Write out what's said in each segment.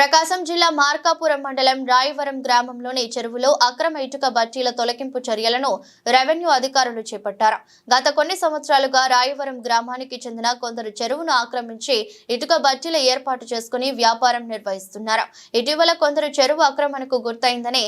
ప్రకాశం జిల్లా మార్కాపురం మండలం రాయవరం గ్రామంలోని చెరువులో అక్రమ ఇటుక బట్టీల తొలగింపు చర్యలను రెవెన్యూ అధికారులు చేపట్టారు. గత కొన్ని సంవత్సరాలుగా రాయవరం గ్రామానికి చెందిన కొందరు చెరువును ఆక్రమించి ఇటుక బట్టీల ఏర్పాటు చేసుకుని వ్యాపారం నిర్వహిస్తున్నారు. ఇటీవల కొందరు చెరువు ఆక్రమణకు గుర్తయిందని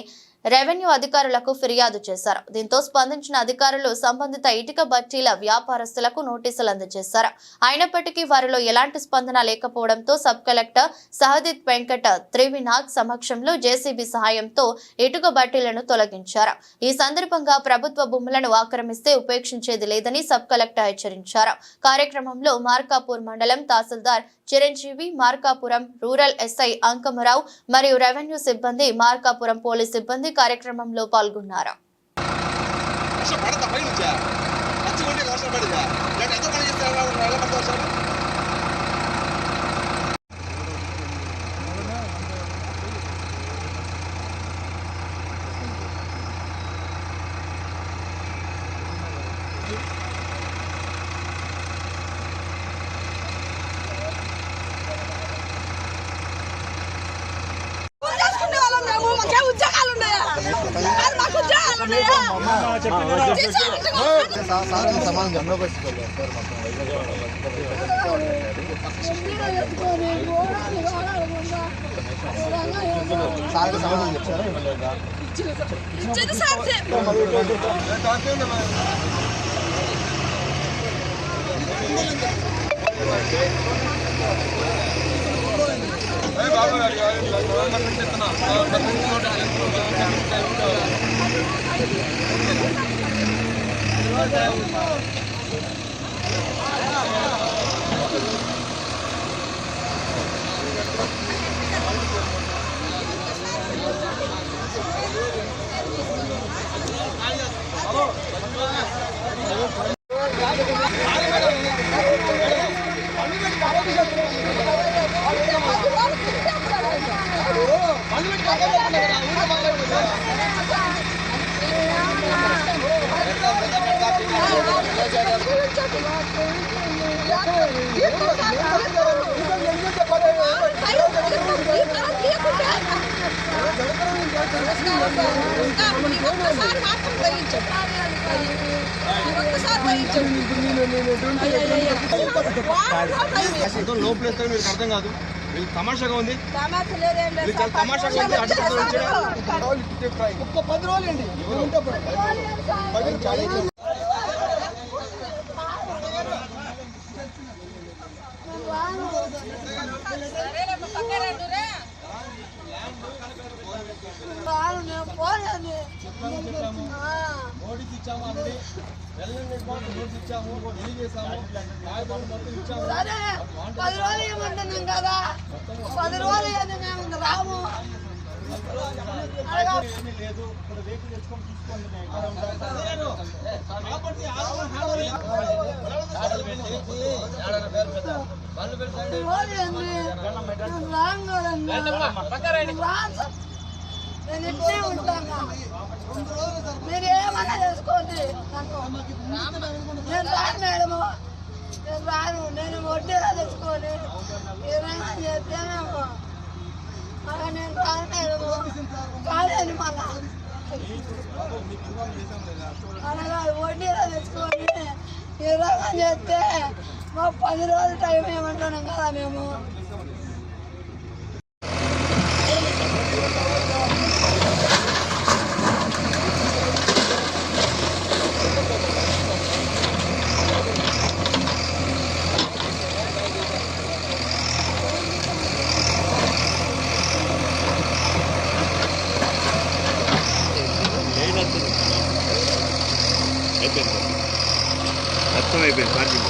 రెవెన్యూ అధికారులకు ఫిర్యాదు చేశారు. దీంతో స్పందించిన అధికారులు సంబంధిత ఇటుక బట్టీల వ్యాపారస్తులకు నోటీసులు అందజేశారు. అయినప్పటికీ వారిలో ఎలాంటి స్పందన లేకపోవడంతో సబ్ కలెక్టర్ సహదిత్ వెంకట త్రివినాథ్ సమక్షంలో జేసీబీ సహాయంతో ఇటుక బట్టీలను తొలగించారు. ఈ సందర్భంగా ప్రభుత్వ భూములను ఆక్రమిస్తే ఉపేక్షించేది లేదని సబ్ కలెక్టర్ హెచ్చరించారు. కార్యక్రమంలో మార్కాపూర్ మండలం తహసీల్దార్ చిరంజీవి, మార్కాపురం రూరల్ ఎస్ఐ అంకమరావు మరియు రెవెన్యూ సిబ్బంది, మార్కాపురం పోలీస్ సిబ్బంది కార్యక్రమంలో పాల్గొన్నారు. లోపల మీకు అర్థం కాదు, వీళ్ళు తమాషాగా ఉంది, తమాషాగా ఉంది. ఒక్క 10 రోజులు అండి. నోటీస్ ఇచ్చాము అండి, నోటీస్ ఇచ్చాము, తెలియజేసాము, 10 రోజులు ఏమంటున్నాం కదా, 10 రోజులు మేము రాము. ఏమీ లేదు, ఇప్పుడు వెహికల్ తెచ్చుకొని తీసుకోండి. నేను ఇట్లే ఉంటాను, మీరు ఏమన్నా చేసుకోండి. నేను రాను మేడము, నేను రాను. నేను వడ్డీలా తెచ్చుకోండి, ఏమైనా చేస్తేనేమో అలా నేను రాను మేడము. కాలేను మళ్ళా అనగా వడ్డీలా తెచ్చుకొని ఈ రకం చేస్తే మాకు 10 రోజులు టైం ఏమంటున్నాం కదా మేము. అయిపోయింది, మొత్తం అయిపోయింది.